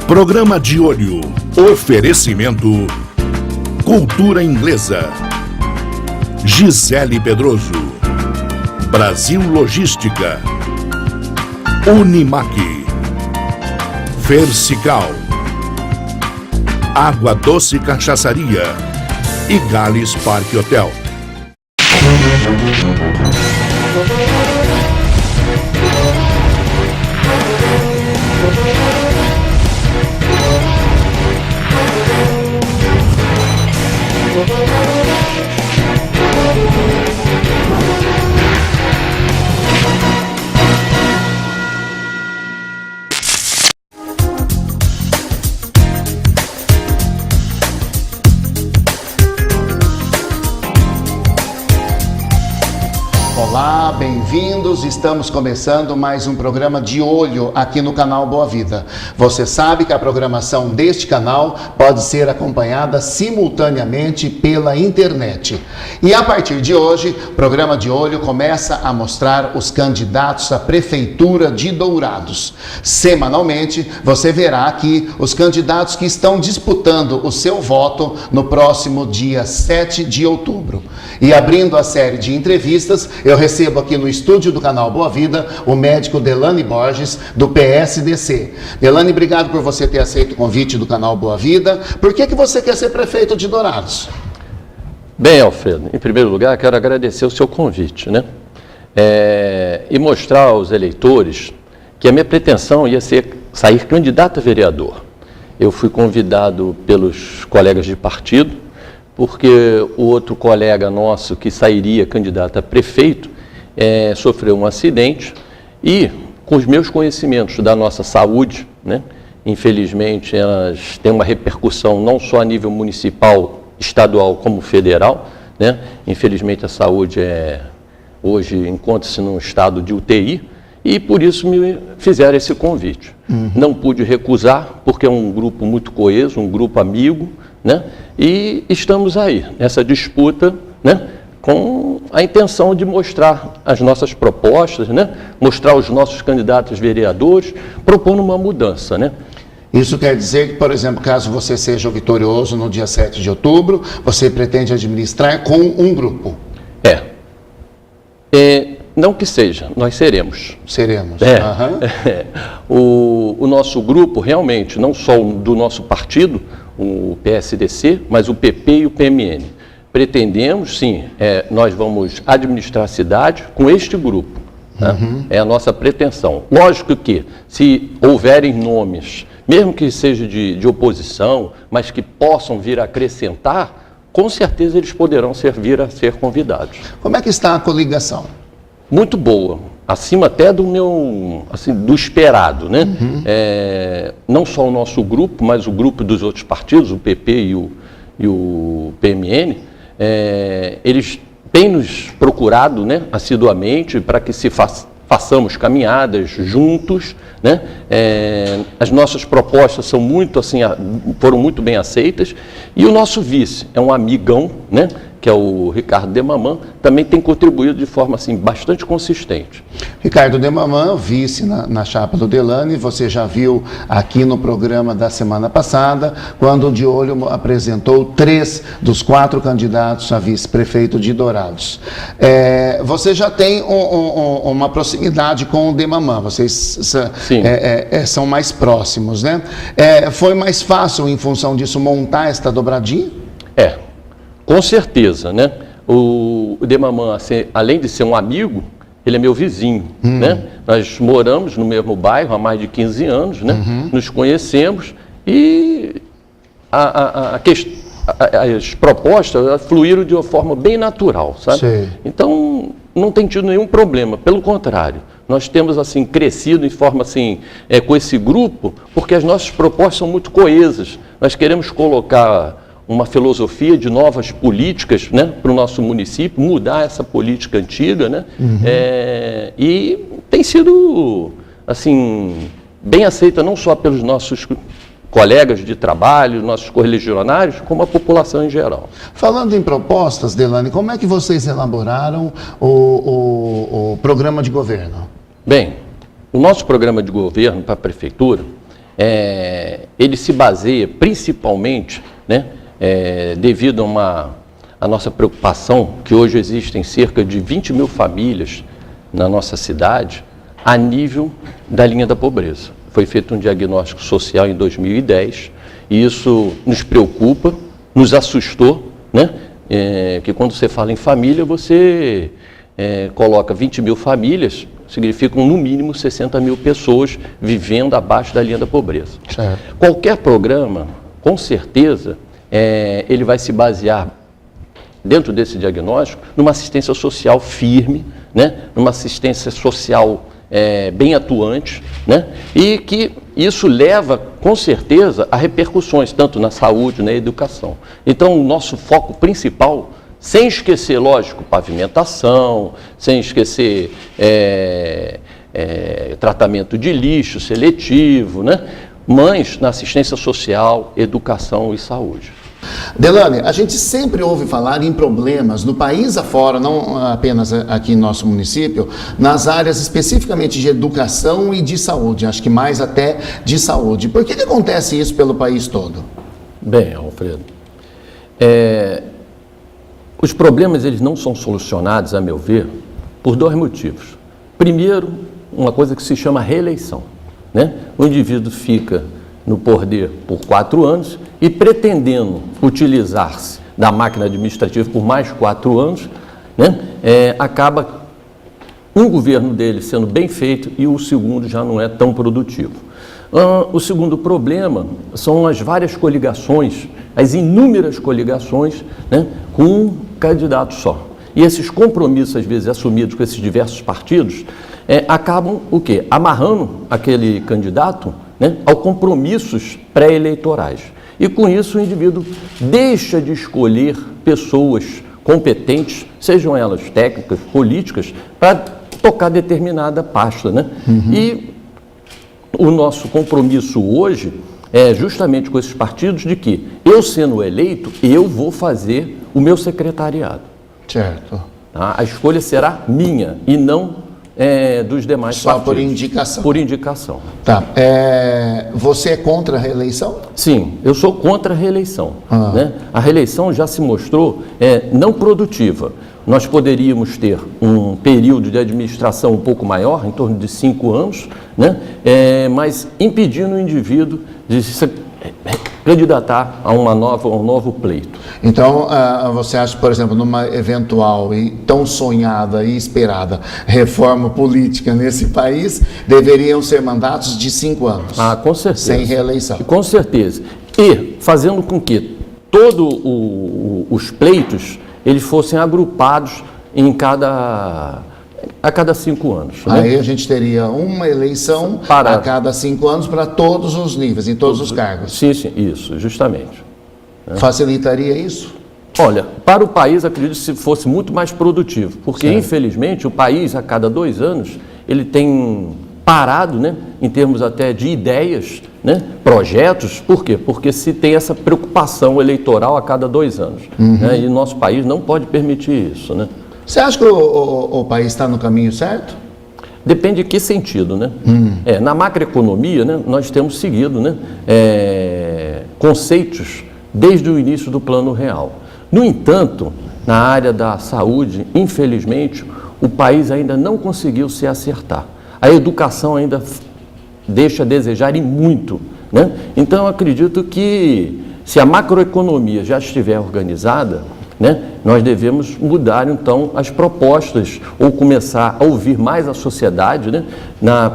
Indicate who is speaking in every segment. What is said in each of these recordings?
Speaker 1: Programa de Olho. Oferecimento Cultura Inglesa. Gisele Pedroso. Brasil Logística. Unimac. Fersical. Água Doce Cachaçaria e Gales Parque Hotel.
Speaker 2: Olá, bem-vindos. Estamos começando mais um programa de olho aqui no canal Boa Vida. Você sabe que a programação deste canal pode ser acompanhada simultaneamente pela internet. E a partir de hoje, o programa de olho começa a mostrar os candidatos à Prefeitura de Dourados. Semanalmente, você verá aqui os candidatos que estão disputando o seu voto no próximo dia 7 de outubro. E abrindo a série de entrevistas, eu recebo aqui no estúdio do canal Boa Vida o médico Delany Borges, do PSDC. Delany, obrigado por você ter aceito o convite do canal Boa Vida. Por que você quer ser prefeito de Dourados?
Speaker 3: Bem, Alfredo, em primeiro lugar, quero agradecer o seu convite, né? E mostrar aos eleitores que a minha pretensão ia ser sair candidato a vereador. Eu fui convidado pelos colegas de partido, porque o outro colega nosso que sairia candidato a prefeito sofreu um acidente e, com os meus conhecimentos da nossa saúde, né, infelizmente elas têm uma repercussão não só a nível municipal, estadual como federal, né? Infelizmente a saúde hoje encontra-se num estado de UTI e por isso me fizeram esse convite. Não pude recusar porque é um grupo muito coeso, um grupo amigo, né? E estamos aí, nessa disputa, né? Com a intenção de mostrar as nossas propostas, né? Mostrar os nossos candidatos vereadores, propondo uma mudança, né?
Speaker 2: Isso quer dizer que, por exemplo, caso você seja vitorioso no dia 7 de outubro, você pretende administrar com um grupo?
Speaker 3: Não que seja, nós seremos.
Speaker 2: Seremos.
Speaker 3: O nosso grupo, realmente, não só do nosso partido, o PSDC, mas o PP e o PMN. Pretendemos, sim, nós vamos administrar a cidade com este grupo. Tá? É a nossa pretensão. Lógico que, se houverem nomes, mesmo que seja de oposição, mas que possam vir a acrescentar, com certeza eles poderão vir a ser convidados.
Speaker 2: Como é que está a coligação?
Speaker 3: Muito boa, acima até do do esperado, né? Não só o nosso grupo, mas o grupo dos outros partidos, o PP e o PMN, eles têm nos procurado, né, assiduamente para que façamos caminhadas juntos, né? As nossas propostas são foram muito bem aceitas e o nosso vice é um amigão, né? Que é o Ricardo Demaman, também tem contribuído de forma bastante consistente.
Speaker 2: Ricardo Demaman, vice na chapa do Delany, você já viu aqui no programa da semana passada, quando o De Olho apresentou 3 dos 4 candidatos a vice-prefeito de Dourados. Você já tem uma proximidade com o Demaman, vocês são mais próximos, né? Foi mais fácil, em função disso, montar esta dobradinha?
Speaker 3: Com certeza, né? O Demaman, além de ser um amigo, ele é meu vizinho, né? Nós moramos no mesmo bairro há mais de 15 anos, né? Nos conhecemos e as propostas fluíram de uma forma bem natural, sabe? Sim. Então, não tem tido nenhum problema, pelo contrário. Nós temos, crescido em forma, com esse grupo, porque as nossas propostas são muito coesas. Nós queremos colocar uma filosofia de novas políticas, né, para o nosso município, mudar essa política antiga, né? E tem sido, bem aceita não só pelos nossos colegas de trabalho, nossos correligionários, como a população em geral.
Speaker 2: Falando em propostas, Delany, como é que vocês elaboraram o programa de governo?
Speaker 3: Bem, o nosso programa de governo para a prefeitura ele se baseia principalmente, né, devido a nossa preocupação, que hoje existem cerca de 20 mil famílias na nossa cidade a nível da linha da pobreza. Foi feito um diagnóstico social em 2010 e isso nos preocupa, nos assustou, né? Que quando você fala em família, você coloca 20 mil famílias, significam no mínimo 60 mil pessoas vivendo abaixo da linha da pobreza.
Speaker 2: Certo.
Speaker 3: Qualquer programa, com certeza, ele vai se basear dentro desse diagnóstico, numa assistência social firme, né? Numa assistência social bem atuante, né? E que isso leva, com certeza, a repercussões, tanto na saúde, na educação. Então, o nosso foco principal, sem esquecer, lógico, pavimentação, sem esquecer tratamento de lixo seletivo, né? Mas na assistência social, educação e saúde.
Speaker 2: Delane, a gente sempre ouve falar em problemas no país afora, não apenas aqui em nosso município, nas áreas especificamente de educação e de saúde, acho que mais até de saúde. Por que acontece isso pelo país todo?
Speaker 3: Bem, Alfredo, os problemas eles não são solucionados, a meu ver, por dois motivos. Primeiro, uma coisa que se chama reeleição, né? O indivíduo fica no poder por 4 anos e pretendendo utilizar-se da máquina administrativa por mais 4 anos, né, acaba um governo dele sendo bem feito e o segundo já não é tão produtivo. O segundo problema são as várias coligações, as inúmeras coligações, né, com um candidato só. E esses compromissos, às vezes, assumidos com esses diversos partidos, acabam o quê? Amarrando aquele candidato, né, a compromissos pré-eleitorais. E com isso o indivíduo deixa de escolher pessoas competentes, sejam elas técnicas, políticas, para tocar determinada pasta, né? E o nosso compromisso hoje é justamente com esses partidos de que eu sendo eleito, eu vou fazer o meu secretariado.
Speaker 2: Certo.
Speaker 3: Tá? A escolha será minha e não dos demais
Speaker 2: só
Speaker 3: partidos.
Speaker 2: Por indicação.
Speaker 3: Por indicação.
Speaker 2: Tá. Você é contra a reeleição?
Speaker 3: Sim, eu sou contra a reeleição. Né? A reeleição já se mostrou não produtiva. Nós poderíamos ter um período de administração um pouco maior, em torno de 5 anos, né? Mas impedindo o indivíduo de se candidatar a um novo pleito.
Speaker 2: Então, você acha, por exemplo, numa eventual e tão sonhada e esperada reforma política nesse país, deveriam ser mandatos de 5 anos?
Speaker 3: Ah, com certeza.
Speaker 2: Sem reeleição.
Speaker 3: Com certeza. E fazendo com que todos os pleitos eles fossem agrupados a cada 5 anos. Né?
Speaker 2: Aí a gente teria uma eleição a cada 5 anos para todos os níveis, em todos os cargos.
Speaker 3: Sim, isso, justamente.
Speaker 2: Facilitaria isso?
Speaker 3: Olha, para o país, acredito que se fosse muito mais produtivo, porque,
Speaker 2: certo,
Speaker 3: infelizmente, o país, a cada 2 anos, ele tem parado, né, em termos até de ideias, né, projetos. Por quê? Porque se tem essa preocupação eleitoral a cada 2 anos. Né, e nosso país não pode permitir isso, né?
Speaker 2: Você acha que o país está no caminho certo?
Speaker 3: Depende de que sentido, né? Na macroeconomia, né, nós temos seguido, né, conceitos desde o início do Plano Real. No entanto, na área da saúde, infelizmente, o país ainda não conseguiu se acertar. A educação ainda deixa a desejar e muito, né? Então, eu acredito que se a macroeconomia já estiver organizada, né, nós devemos mudar, então, as propostas ou começar a ouvir mais a sociedade, né,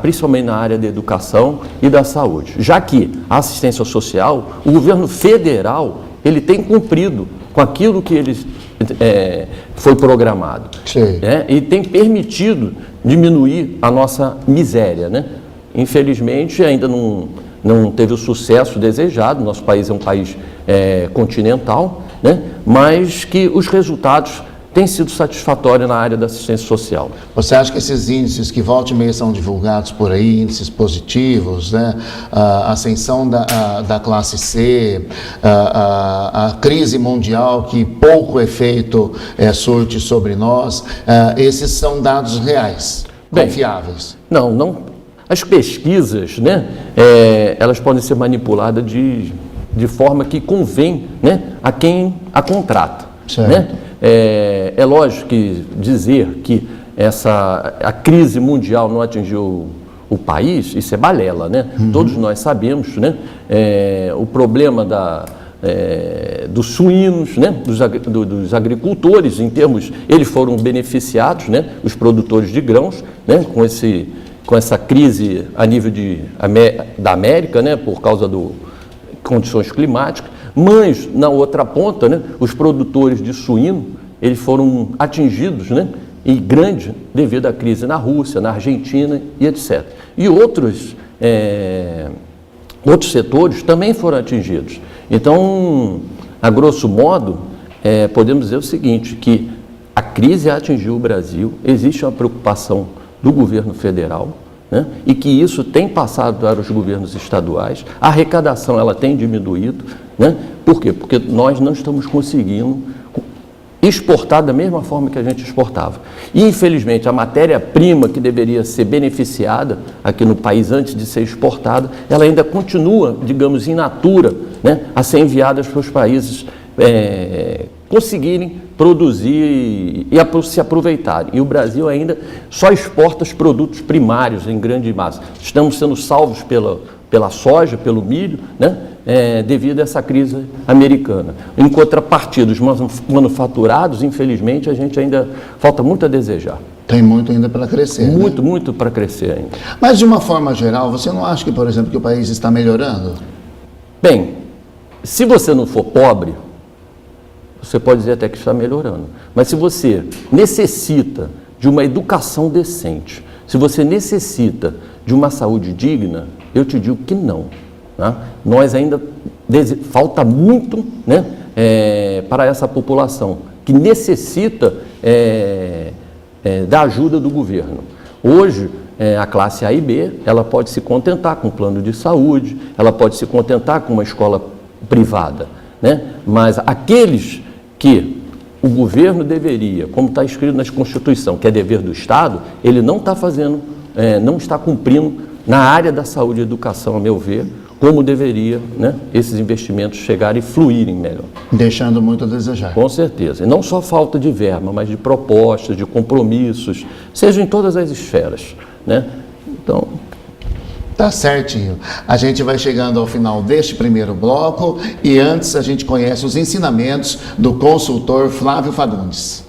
Speaker 3: principalmente na área da educação e da saúde. Já que a assistência social, o governo federal, ele tem cumprido com aquilo que ele foi programado. Né, e tem permitido diminuir a nossa miséria. Né? Infelizmente, ainda não teve o sucesso desejado. Nosso país é um país continental, né? Mas que os resultados têm sido satisfatórios na área da assistência social.
Speaker 2: Você acha que esses índices que volta e meia são divulgados por aí, índices positivos, né? A ascensão da classe C, a crise mundial que pouco efeito surte sobre nós, esses são dados reais, confiáveis?
Speaker 3: Não. As pesquisas, né, elas podem ser manipuladas de forma que convém, né, a quem a contrata. Né? É lógico que dizer que a crise mundial não atingiu o país, isso é balela, né? Todos nós sabemos, né? O problema dos suínos, né? Dos agricultores, em termos, eles foram beneficiados, né? Os produtores de grãos, né? Com essa crise a nível da América, né? Por causa de condições climáticas, mas na outra ponta, né? Os produtores de suíno, eles foram atingidos, né? E grande devido à crise na Rússia, na Argentina e etc. E outros setores também foram atingidos. Então, a grosso modo, podemos dizer o seguinte, que a crise atingiu o Brasil, existe uma preocupação do governo federal, né, e que isso tem passado para os governos estaduais, a arrecadação ela tem diminuído, né? Por quê? Porque nós não estamos conseguindo exportar da mesma forma que a gente exportava. E, infelizmente, a matéria-prima que deveria ser beneficiada aqui no país antes de ser exportada, ela ainda continua, digamos, in natura, né, a ser enviada para os países conseguirem produzir e se aproveitarem. E o Brasil ainda só exporta os produtos primários em grande massa. Estamos sendo salvos pela soja, pelo milho, né? Devido a essa crise americana. Em contrapartida, os manufaturados, infelizmente, a gente ainda falta muito a desejar.
Speaker 2: Tem muito ainda para crescer.
Speaker 3: Muito, muito para crescer ainda.
Speaker 2: Mas, de uma forma geral, você não acha que, por exemplo, que o país está melhorando?
Speaker 3: Bem, se você não for pobre, você pode dizer até que está melhorando. Mas se você necessita de uma educação decente, se você necessita de uma saúde digna, eu te digo que não. Né? Nós ainda falta muito, né, para essa população que necessita da ajuda do governo. Hoje, a classe A e B, ela pode se contentar com um plano de saúde, ela pode se contentar com uma escola privada, né? Mas aqueles que o governo deveria, como está escrito na Constituição, que é dever do Estado, ele não está fazendo, não está cumprindo na área da saúde e educação, a meu ver, como deveria, né, esses investimentos chegarem e fluírem melhor.
Speaker 2: Deixando muito a desejar.
Speaker 3: Com certeza. E não só falta de verba, mas de propostas, de compromissos, seja em todas as esferas, né? Então...
Speaker 2: Tá certinho. A gente vai chegando ao final deste primeiro bloco e antes a gente conhece os ensinamentos do consultor Flávio Fagundes.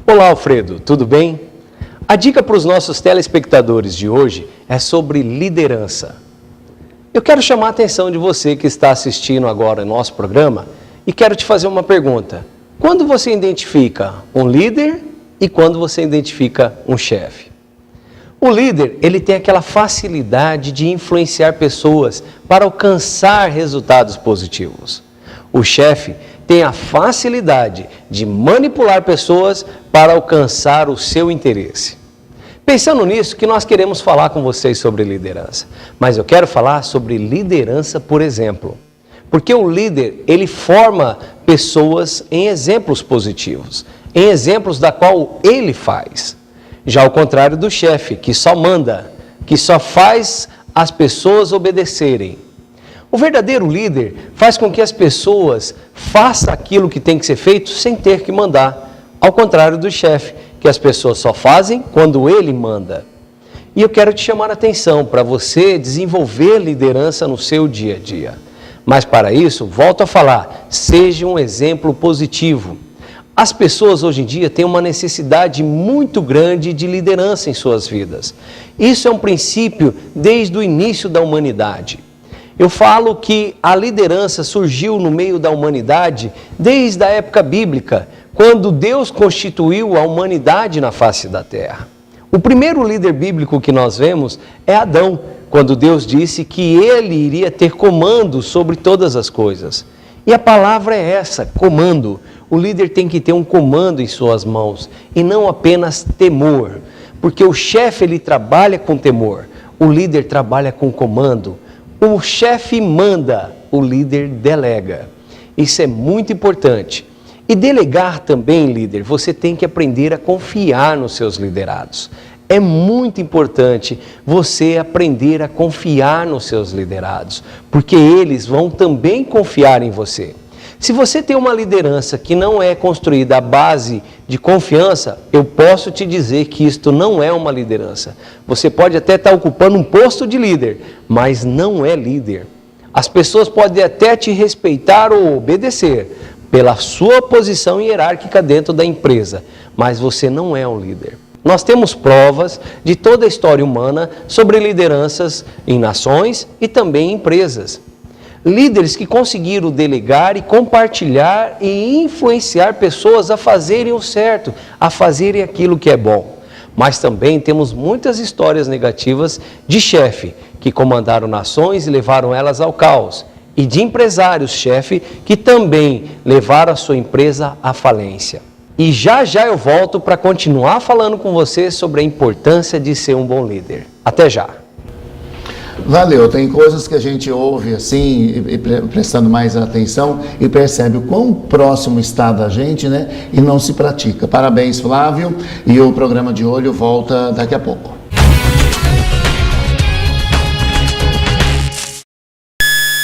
Speaker 4: Olá, Alfredo, tudo bem? A dica para os nossos telespectadores de hoje é sobre liderança. Eu quero chamar a atenção de você que está assistindo agora o nosso programa e quero te fazer uma pergunta. Quando você identifica um líder e quando você identifica um chefe? O líder, ele tem aquela facilidade de influenciar pessoas para alcançar resultados positivos. O chefe tem a facilidade de manipular pessoas para alcançar o seu interesse. Pensando nisso, que nós queremos falar com vocês sobre liderança. Mas eu quero falar sobre liderança por exemplo. Porque o líder, ele forma pessoas em exemplos positivos, em exemplos da qual ele faz. Já ao contrário do chefe, que só manda, que só faz as pessoas obedecerem. O verdadeiro líder faz com que as pessoas façam aquilo que tem que ser feito sem ter que mandar. Ao contrário do chefe, que as pessoas só fazem quando ele manda. E eu quero te chamar a atenção para você desenvolver liderança no seu dia a dia. Mas para isso, volto a falar, seja um exemplo positivo. As pessoas hoje em dia têm uma necessidade muito grande de liderança em suas vidas. Isso é um princípio desde o início da humanidade. Eu falo que a liderança surgiu no meio da humanidade desde a época bíblica, quando Deus constituiu a humanidade na face da terra. O primeiro líder bíblico que nós vemos é Adão, quando Deus disse que ele iria ter comando sobre todas as coisas. E a palavra é essa, comando. O líder tem que ter um comando em suas mãos e não apenas temor, porque o chefe ele trabalha com temor, o líder trabalha com comando. O chefe manda, o líder delega. Isso é muito importante. E delegar também, líder, você tem que aprender a confiar nos seus liderados. É muito importante você aprender a confiar nos seus liderados, porque eles vão também confiar em você. Se você tem uma liderança que não é construída à base de confiança, eu posso te dizer que isto não é uma liderança. Você pode até estar ocupando um posto de líder, mas não é líder. As pessoas podem até te respeitar ou obedecer pela sua posição hierárquica dentro da empresa, mas você não é um líder. Nós temos provas de toda a história humana sobre lideranças em nações e também em empresas. Líderes que conseguiram delegar e compartilhar e influenciar pessoas a fazerem o certo, a fazerem aquilo que é bom. Mas também temos muitas histórias negativas de chefe que comandaram nações e levaram elas ao caos. E de empresários-chefe que também levaram a sua empresa à falência. E já eu volto para continuar falando com você sobre a importância de ser um bom líder. Até já!
Speaker 2: Valeu, tem coisas que a gente ouve assim, e prestando mais atenção e percebe o quão próximo está da gente, né? E não se pratica. Parabéns, Flávio, e o programa de Olho volta daqui a pouco.